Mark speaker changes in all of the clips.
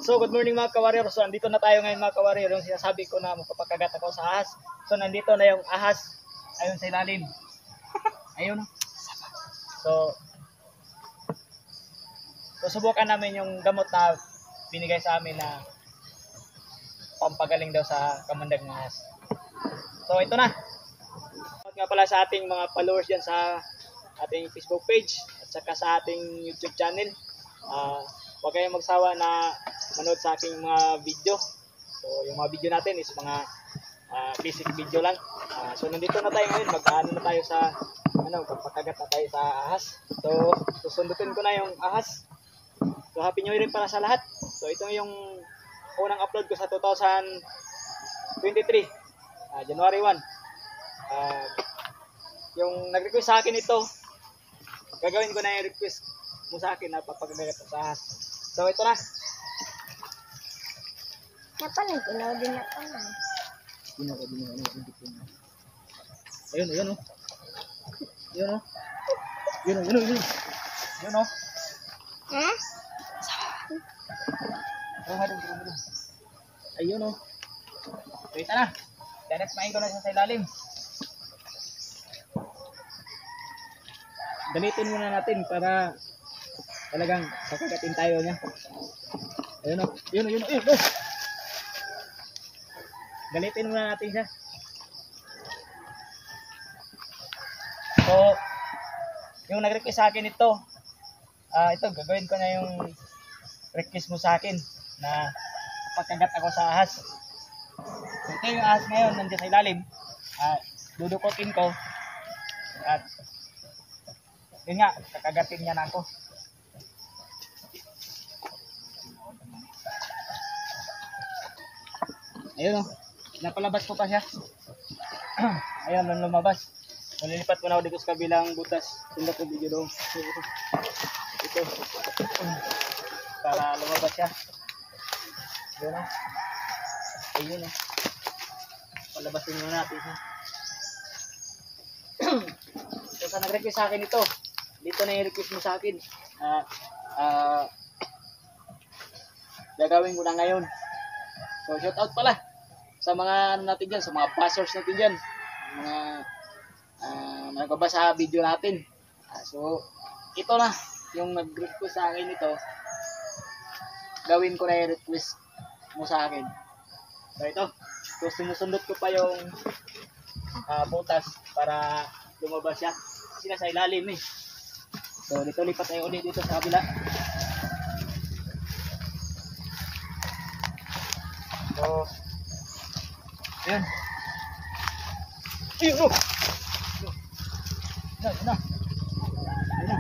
Speaker 1: So, good morning mga ka-warrior. So, andito na tayo ngayon mga ka-warrior. Yung sinasabi ko na magpapakagat ako sa ahas. So, nandito na yung ahas. Ayun sa ilalim. Ayun. So, susubukan namin yung gamot na binigay sa amin na pampagaling daw sa kamandag ng ahas. So, ito na. At nga pala sa ating mga followers dyan sa ating Facebook page at saka sa ating YouTube channel. Huwag kayong magsawa na manood sa aking mga video. So, yung mga video natin is mga basic video lang. So, nandito na tayo ngayon. Mag-ano na tayo sa, pagpakagat na tayo sa ahas. So, susundutin ko na yung ahas. So, Happy New Year para sa lahat. So, ito yung unang upload ko sa 2023. January 1. Yung nag-request sa akin ito, gagawin ko na yung request mo sa akin na papagagat sa ahas. So, ito na.
Speaker 2: Napalag ko na din ako na.
Speaker 1: Ayun, ayun, oh. Ayun, oh. Ayun, ayun, ayun. Ayun, oh.
Speaker 2: Ha?
Speaker 1: Ayun, oh. So, ito na. Direct main ko na siya sa ilalim. Gamitin muna natin para talagang pakagatin tayo niya. Ayun, oh. Ayun, ayun, ayun, oh. Galitin muna natin siya. So, yung nag-request sa akin ito, ito, gagawin ko na yung request mo sa akin na pagkagat ako sa ahas. So, ito yung ahas ngayon, nandiyan sa ilalim. Dudukotin ko. At, yun nga, kakagatin niya na ako. Ayun, oh. Napalabas ko pa siya. Ayan, lumabas. Nalilipat ko na ako dito sa kabilang butas. Tindak ko video doon. Ito. Para lumabas siya. Ayun, oh. Ayun, oh. Palabasin muna natin siya. So, sa nag-request sa akin ito, dito na yung request mo sa akin. Gagawin ko na ngayon. So, shout out pala sa mga ano natin dyan, sa mga bashers natin dyan, mga nagbabasa video natin. So, ito na yung nag-request sa akin ito. Gawin ko na yung request mo sa akin. So, ito. So, sinusundot ko pa yung butas para lumabas siya. Kasi nasa ilalim eh. So, dito lipat tayo ulit dito sa kabila. So, ayan. Ayun, oh! Ayun na. Ayun na.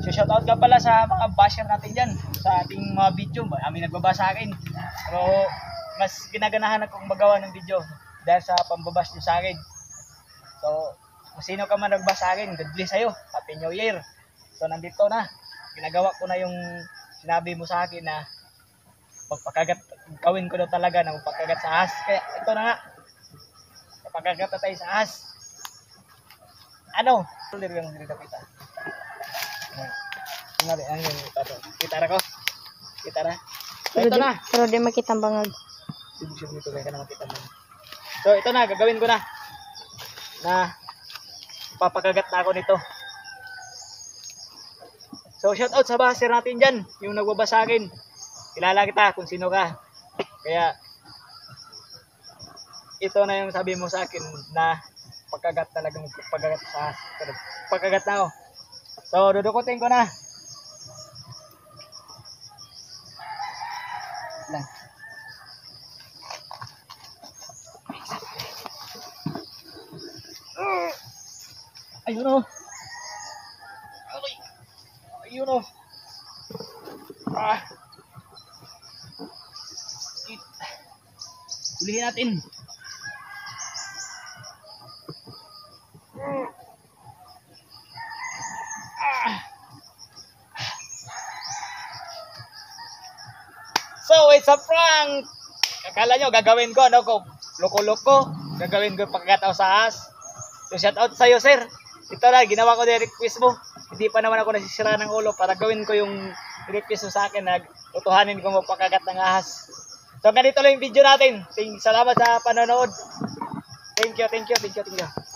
Speaker 1: So, shoutout ka pala sa mga basher natin dyan. Sa ating mga video. Amin nagbabasa akin. Pero, mas ginaganahan akong magawa ng video dahil sa pambabash nyo sa akin. So, kung sino ka man nagbasa sa akin, God bless sa'yo. Happy New Year. So, nandito na. Ginagawa ko na yung sinabi mo sa akin na pagpakagat, gawin ko daw talaga na magpakagat sa ahas. Kaya ito na nga. Pagpakagat na tayo sa ahas. Ano? Tulir yung kita. Kitara ko. Kitara. So, ito na.
Speaker 2: Pero di makita ang bangag.
Speaker 1: Dito kaya ka na makita mo. So, ito na. Gagawin ko na. Na papakagat na ako nito. So, shout out sa baser natin dyan, yung nagbabasa sa akin. Kilala kita kung sino ka. Kaya, ito na yung sabi mo sa akin na pagkagat talagang pagkagat sa pagkagat na ako. So, dudukutin ko na. Lang. Ayun, oh. Ayun, oh. Hulihin natin. So, it's a prank. Akala nyo, gagawin ko, ano ko, loko-loko. Gagawin ko pagkataw sa ahas. So, shout out sa'yo, sir. ito na, ginawa ko din request mo. Hindi pa naman ako nasisira ng ulo para gawin ko yung request mo sa akin na tutuhanin ko magpakagat ng ahas. So ganito lang yung video natin. Salamat sa panonood. Thank you.